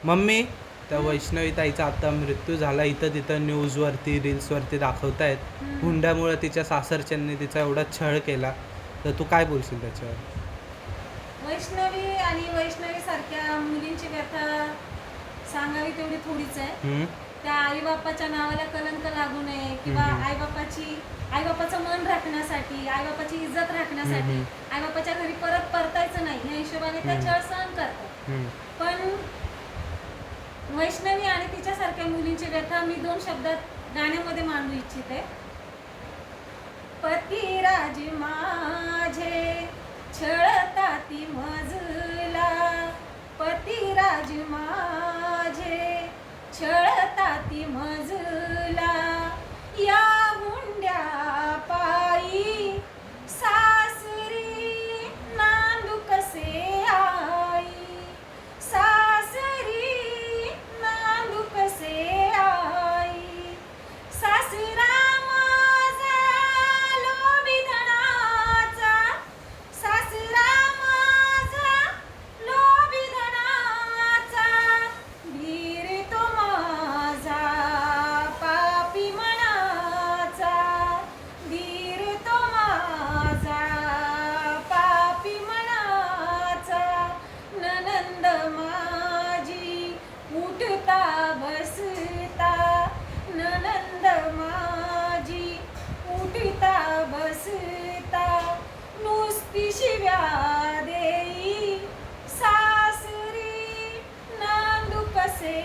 Mummy, त्या वैष्णवी ताईचा आता मृत्यू झाला, इथं तिथं न्यूजवरती रील्सवरती दाखवतायत. हुंड्यामुळे तिच्या सासरच्यांनी तिचा एवढा छळ केला, तर तू काय बोलशील त्याच्यावर? वैष्णवी आणि वैष्णवी सारख्या मुलींची व्यथा सांगावी तेवढी थोडीच आहे. त्या आईबापाच्या नावाला कलंक लागू नये किंवा आईबापाचं मन राखण्यासाठी, आईबापाची इज्जत राखण्यासाठी आईबापाच्या घरी परत परतायचं नाही या हिशोबाने त्या छळ सहन करतात. पण वैष्णवी आणि तिच्यासारख्या मुलींची व्यथा मी 2 शब्दात गाण्यामध्ये मांडू इच्छिते. पतिराज माझे छळताती मजला, पतिराज माझे छळताती मजला, या हुंड्या पायी सासरी नांदू कसे आई, सासरी नांदू कसे आई, सासरा माझा लोभी धनाचा, सासरा माझा लोभी धनाचा, धीर तो माझा पापी मनाचा, धीर तो माझा पापी मनाचा, ननंद माझी उठता बसता, ननंद माझी उठता बसता, नुसती शिव्या देई सासरी नांदू कसे